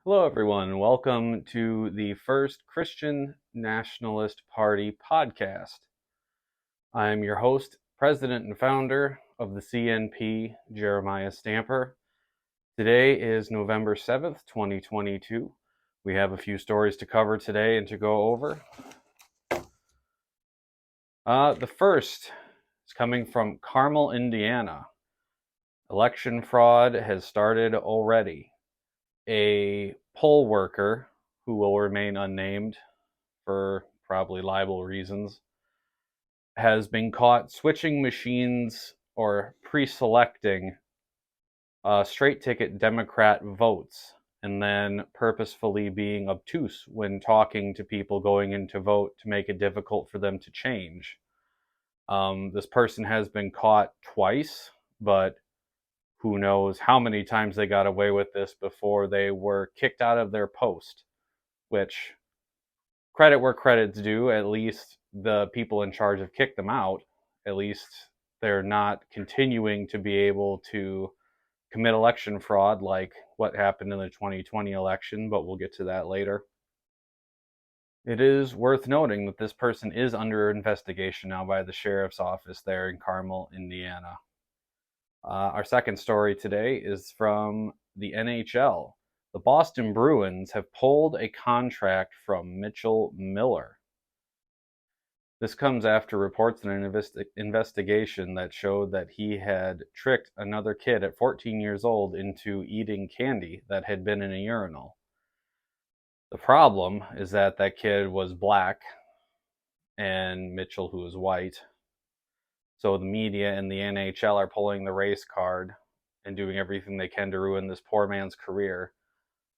Hello, everyone. Welcome to the first Christian Nationalist Party podcast. I'm your host, President and founder of the CNP, Jeremiah Stamper. Today is November 7th, 2022. We have a few stories to cover today and to go over. The first is coming from Carmel, Indiana. Election fraud has started already. A poll worker, who will remain unnamed for probably libel reasons, has been caught switching machines or pre-selecting straight ticket Democrat votes and then purposefully being obtuse when talking to people going in to vote to make it difficult for them to change. This person has been caught twice, but who knows how many times they got away with this before they were kicked out of their post, which, credit where credit's due, at least the people in charge have kicked them out. At least they're not continuing to be able to commit election fraud like what happened in the 2020 election, but we'll get to that later. It is worth noting that this person is under investigation now by the sheriff's office there in Carmel, Indiana. Our second story today is from the NHL. The Boston Bruins have pulled a contract from Mitchell Miller. This comes after reports in an investigation that showed that he had tricked another kid at 14 years old into eating candy that had been in a urinal. The problem is that that kid was black and Mitchell, who is white. So the media and the NHL are pulling the race card and doing everything they can to ruin this poor man's career.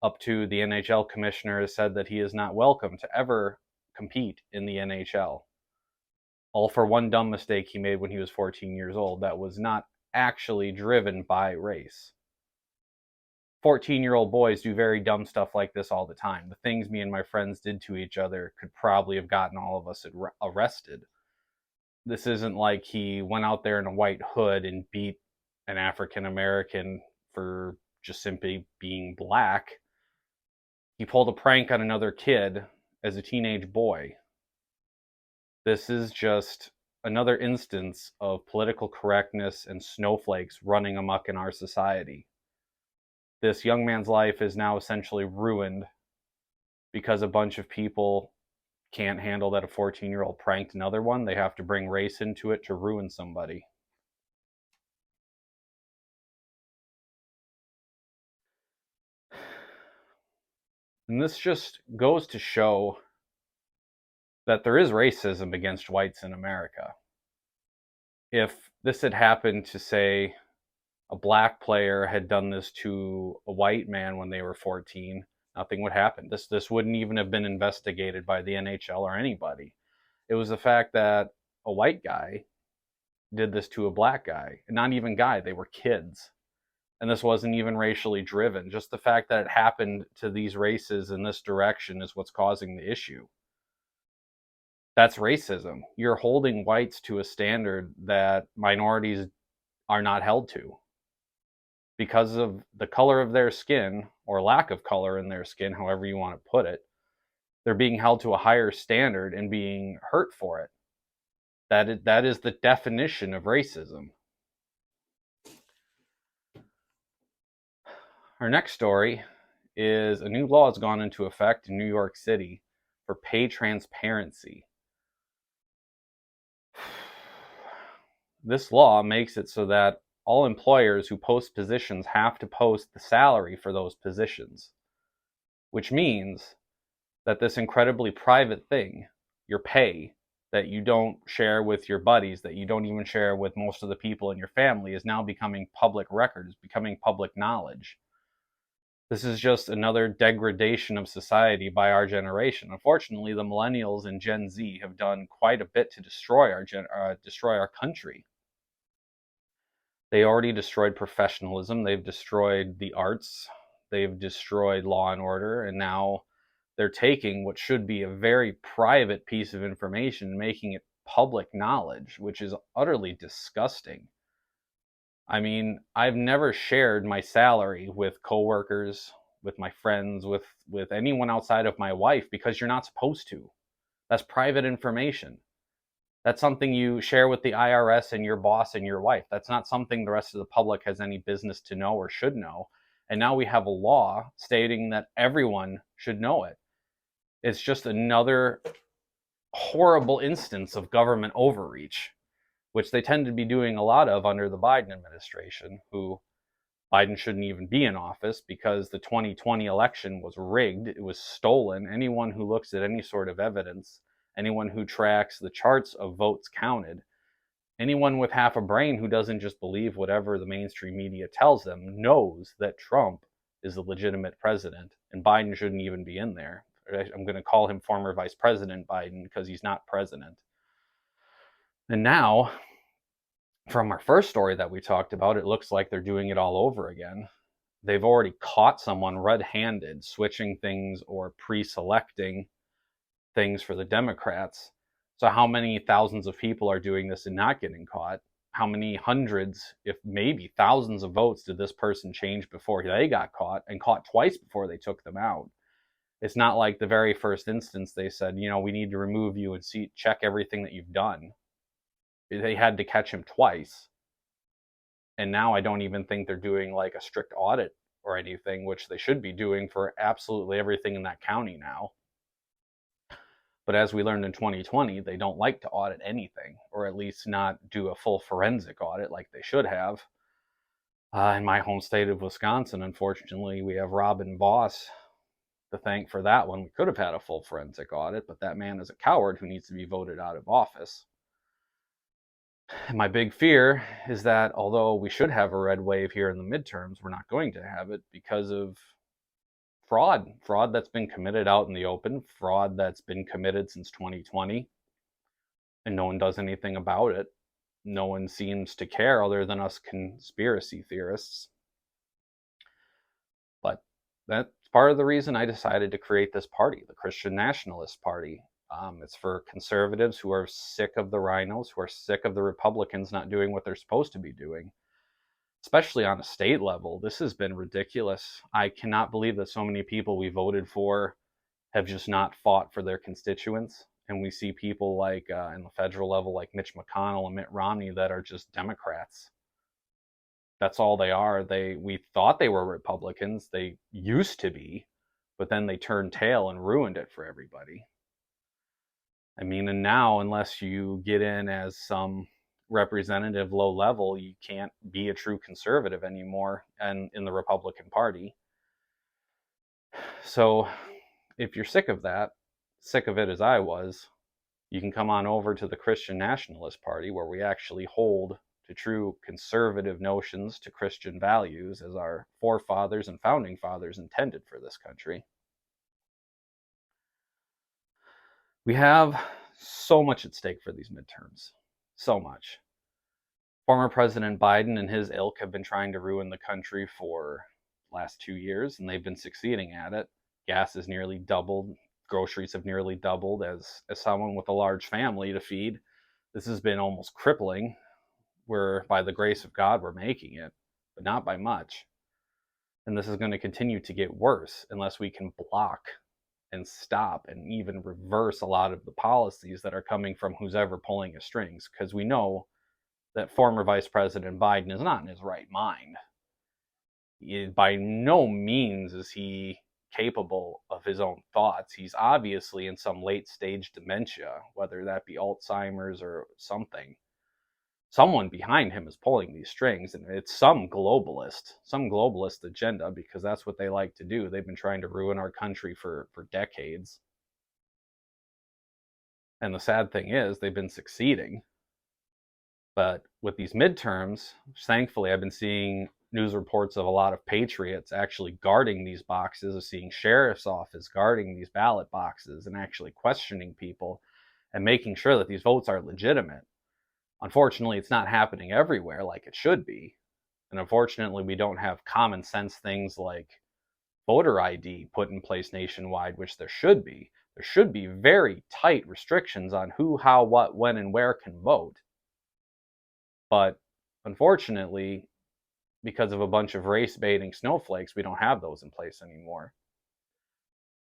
Up to the NHL commissioner has said that he is not welcome to ever compete in the NHL. All for one dumb mistake he made when he was 14 years old that was not actually driven by race. 14-year-old boys do very dumb stuff like this all the time. The things me and my friends did to each other could probably have gotten all of us arrested. This isn't like he went out there in a white hood and beat an African American for just simply being black. He pulled a prank on another kid as a teenage boy. This is just another instance of political correctness and snowflakes running amok in our society. This young man's life is now essentially ruined because a bunch of people can't handle that a 14-year-old pranked another one. They have to bring race into it to ruin somebody. And this just goes to show that there is racism against whites in America. If this had happened to, say, a black player had done this to a white man when they were 14, nothing would happen. This wouldn't even have been investigated by the NHL or anybody. It was the fact that a white guy did this to a black guy. And not even guy, they were kids. And this wasn't even racially driven. Just the fact that it happened to these races in this direction is what's causing the issue. That's racism. You're holding whites to a standard that minorities are not held to. Because of the color of their skin, or lack of color in their skin, however you want to put it, they're being held to a higher standard and being hurt for it. That is the definition of racism. Our next story is a new law has gone into effect in New York City for pay transparency. This law makes it so that all employers who post positions have to post the salary for those positions, which means that this incredibly private thing, your pay, that you don't share with your buddies, that you don't even share with most of the people in your family, is now becoming public record, is becoming public knowledge. This is just another degradation of society by our generation. Unfortunately, the millennials and Gen Z have done quite a bit to destroy our country. They already destroyed professionalism. They've destroyed the arts. They've destroyed law and order. And now they're taking what should be a very private piece of information and making it public knowledge, which is utterly disgusting. I mean, I've never shared my salary with coworkers, with my friends, with anyone outside of my wife, because you're not supposed to. That's private information. That's something you share with the IRS and your boss and your wife. That's not something the rest of the public has any business to know or should know. And now we have a law stating that everyone should know it. It's just another horrible instance of government overreach, which they tend to be doing a lot of under the Biden administration, who Biden shouldn't even be in office because the 2020 election was rigged. It was stolen. Anyone who looks at any sort of evidence, anyone who tracks the charts of votes counted, anyone with half a brain who doesn't just believe whatever the mainstream media tells them knows that Trump is the legitimate president and Biden shouldn't even be in there. I'm going to call him former Vice President Biden because he's not president. And now, from our first story that we talked about, it looks like they're doing it all over again. They've already caught someone red-handed switching things or pre-selecting things for the Democrats. So how many thousands of people are doing this and not getting caught? How many hundreds, if maybe thousands of votes did this person change before they got caught, and caught twice before they took them out? It's not like the very first instance they said, we need to remove you and check everything that you've done. They had to catch him twice. And now I don't even think they're doing like a strict audit or anything, which they should be doing for absolutely everything in that county now. But as we learned in 2020, they don't like to audit anything, or at least not do a full forensic audit like they should have. In my home state of Wisconsin, unfortunately, we have Robin Voss to thank for that one. We could have had a full forensic audit, but that man is a coward who needs to be voted out of office. My big fear is that although we should have a red wave here in the midterms, we're not going to have it because of fraud that's been committed out in the open, fraud that's been committed since 2020, and no one does anything about it. No one seems to care other than us conspiracy theorists. But that's part of the reason I decided to create this party, the Christian Nationalist Party. It's for conservatives who are sick of the rhinos, who are sick of the Republicans not doing what they're supposed to be doing, especially on a state level. This has been ridiculous. I cannot believe that so many people we voted for have just not fought for their constituents. And we see people like in the federal level, like Mitch McConnell and Mitt Romney, that are just Democrats. That's all they are. We thought they were Republicans. They used to be, but then they turned tail and ruined it for everybody. I mean, and now, unless you get in as some representative low level, you can't be a true conservative anymore and in the Republican Party. So if you're sick of that, sick of it as I was, you can come on over to the Christian Nationalist Party, where we actually hold to true conservative notions, to Christian values as our forefathers and founding fathers intended for this country. We have so much at stake for these midterms. So much. Former President Biden and his ilk have been trying to ruin the country for the last 2 years, and they've been succeeding at it. Gas has nearly doubled. Groceries have nearly doubled. As someone with a large family to feed, this has been almost crippling. Where by the grace of God, we're making it, but not by much. And this is going to continue to get worse unless we can block and stop and even reverse a lot of the policies that are coming from who's ever pulling the strings, because we know that former Vice President Biden is not in his right mind. By no means is he capable of his own thoughts. He's obviously in some late stage dementia, whether that be Alzheimer's or something. Someone behind him is pulling these strings, and it's some globalist agenda, because that's what they like to do. They've been trying to ruin our country for decades. And the sad thing is, they've been succeeding. But with these midterms, thankfully, I've been seeing news reports of a lot of patriots actually guarding these boxes, of seeing sheriff's office guarding these ballot boxes and actually questioning people and making sure that these votes are legitimate. Unfortunately, it's not happening everywhere like it should be. And unfortunately, we don't have common sense things like voter ID put in place nationwide, which there should be. There should be very tight restrictions on who, how, what, when, and where can vote. But unfortunately, because of a bunch of race-baiting snowflakes, we don't have those in place anymore.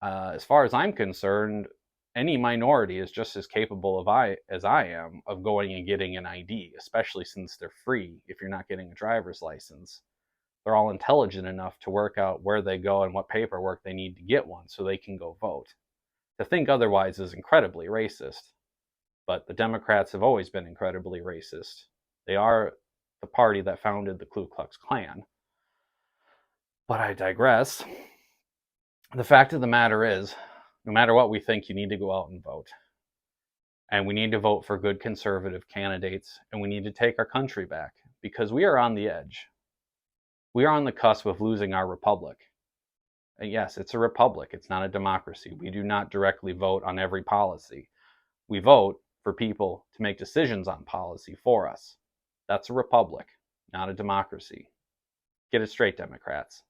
As far as I'm concerned, any minority is just as capable as I am of going and getting an ID, especially since they're free if you're not getting a driver's license. They're all intelligent enough to work out where they go and what paperwork they need to get one so they can go vote. To think otherwise is incredibly racist, but the Democrats have always been incredibly racist. They are the party that founded the Ku Klux Klan. But I digress. The fact of the matter is, no matter what we think, you need to go out and vote. And we need to vote for good conservative candidates, and we need to take our country back, because we are on the edge. We are on the cusp of losing our republic. And yes, it's a republic. It's not a democracy. We do not directly vote on every policy. We vote for people to make decisions on policy for us. That's a republic, not a democracy. Get it straight, Democrats.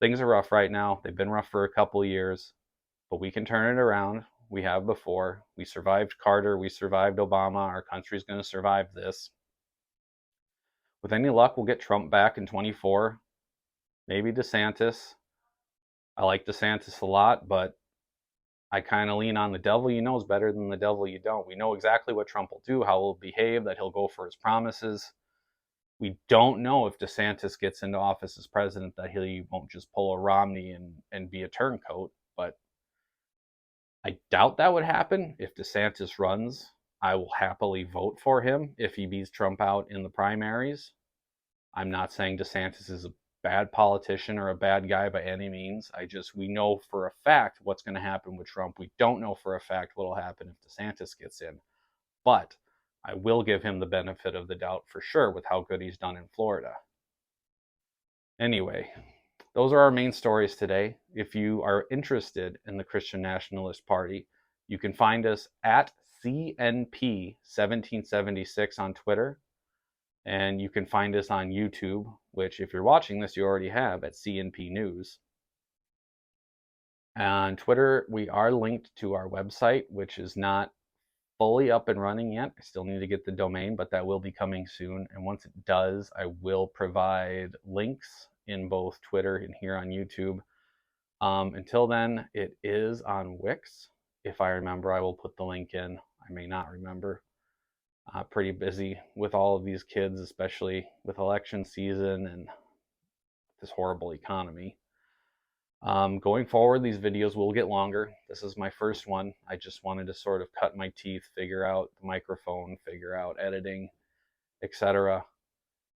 Things are rough right now. They've been rough for a couple of years, but we can turn it around. We have before. We survived Carter. We survived Obama. Our country's going to survive this. With any luck, we'll get Trump back in 24. Maybe DeSantis. I like DeSantis a lot, but I kind of lean on the devil you know is better than the devil you don't. We know exactly what Trump will do, how he'll behave, that he'll go for his promises. We don't know if DeSantis gets into office as president that he won't just pull a Romney and be a turncoat, but I doubt that would happen. If DeSantis runs, I will happily vote for him if he beats Trump out in the primaries. I'm not saying DeSantis is a bad politician or a bad guy by any means. We know for a fact what's going to happen with Trump. We don't know for a fact what will happen if DeSantis gets in. But I will give him the benefit of the doubt for sure with how good he's done in Florida. Anyway, those are our main stories today. If you are interested in the Christian Nationalist Party, you can find us at CNP 1776 on Twitter. And you can find us on YouTube, which if you're watching this, you already have at CNP News. On Twitter, we are linked to our website, which is not fully up and running yet. I still need to get the domain, but that will be coming soon. And once it does, I will provide links in both Twitter and here on YouTube. Until then, it is on Wix. If I remember, I will put the link in. I may not remember. Pretty busy with all of these kids, especially with election season and this horrible economy. Going forward, these videos will get longer. This is my first one. I just wanted to sort of cut my teeth, figure out the microphone, figure out editing, etc.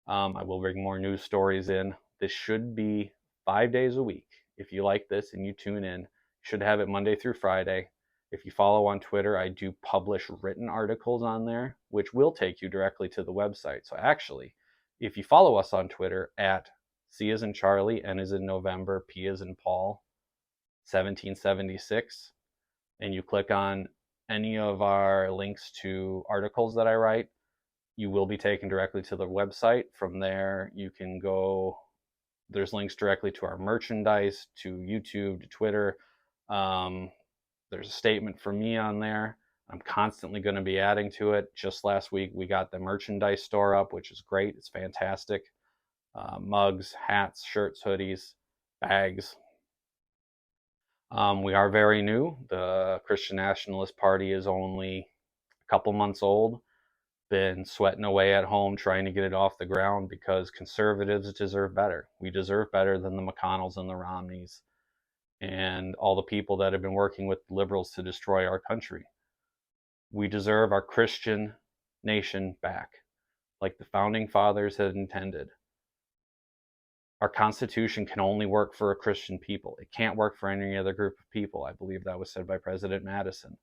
I will bring more news stories in. This should be 5 days a week. If you like this and you tune in, you should have it Monday through Friday. If you follow on Twitter, I do publish written articles on there, which will take you directly to the website. So actually, if you follow us on Twitter at C as in Charlie, N as in November, P as in Paul, 1776, and you click on any of our links to articles that I write, you will be taken directly to the website. From there, you can go, there's links directly to our merchandise, to YouTube, to Twitter. There's a statement from me on there. I'm constantly going to be adding to it. Just last week, we got the merchandise store up, which is great. It's fantastic. Mugs, hats, shirts, hoodies, bags. We are very new. The Christian Nationalist Party is only a couple months old. Been sweating away at home trying to get it off the ground because conservatives deserve better. We deserve better than the McConnells and the Romneys and all the people that have been working with liberals to destroy our country. We deserve our Christian nation back, like the founding fathers had intended. Our Constitution can only work for a Christian people. It can't work for any other group of people. I believe that was said by President Madison.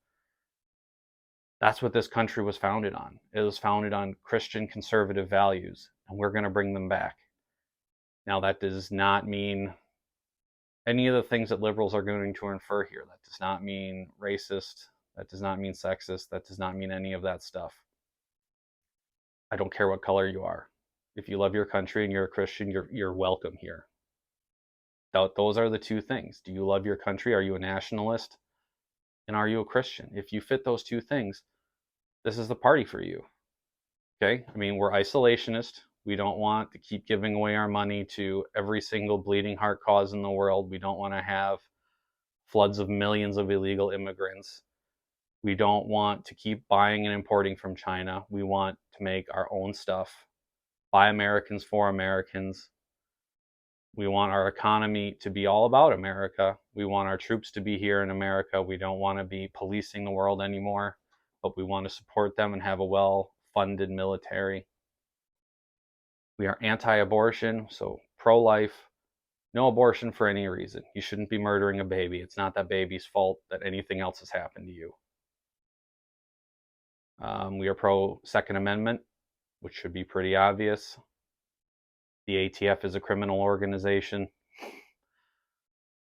That's what this country was founded on. It was founded on Christian conservative values, and we're going to bring them back. Now, that does not mean any of the things that liberals are going to infer here. That does not mean racist. That does not mean sexist. That does not mean any of that stuff. I don't care what color you are. If you love your country and you're a Christian, you're welcome here. Those are the two things. Do you love your country? Are you a nationalist? And are you a Christian? If you fit those two things, this is the party for you. Okay? I mean, we're isolationist. We don't want to keep giving away our money to every single bleeding heart cause in the world. We don't want to have floods of millions of illegal immigrants. We don't want to keep buying and importing from China. We want to make our own stuff, by Americans for Americans. We want our economy to be all about America. We want our troops to be here in America. We don't want to be policing the world anymore, but we want to support them and have a well-funded military. We are anti-abortion, so pro-life. No abortion for any reason. You shouldn't be murdering a baby. It's not that baby's fault that anything else has happened to you. We are pro-Second Amendment, which should be pretty obvious. The ATF is a criminal organization.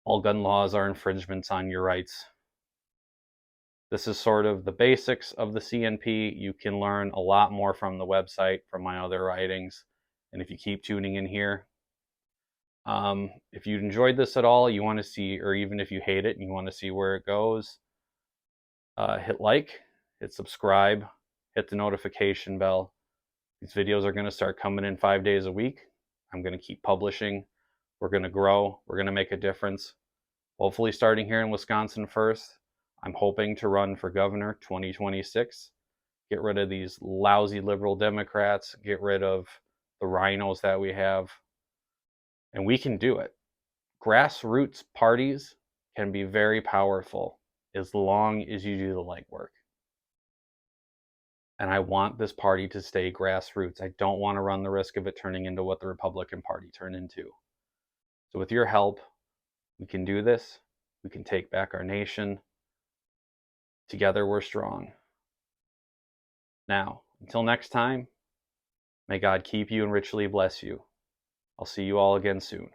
All gun laws are infringements on your rights. This is sort of the basics of the CNP. You can learn a lot more from the website, from my other writings. And if you keep tuning in here, if you enjoyed this at all, you want to see, or even if you hate it and you want to see where it goes, hit like, hit subscribe, hit the notification bell. These videos are going to start coming in 5 days a week. I'm going to keep publishing. We're going to grow. We're going to make a difference. Hopefully starting here in Wisconsin first. I'm hoping to run for governor 2026. Get rid of these lousy liberal Democrats. Get rid of the rhinos that we have. And we can do it. Grassroots parties can be very powerful as long as you do the legwork. And I want this party to stay grassroots. I don't want to run the risk of it turning into what the Republican Party turned into. So with your help, we can do this. We can take back our nation. Together we're strong. Now, until next time, may God keep you and richly bless you. I'll see you all again soon.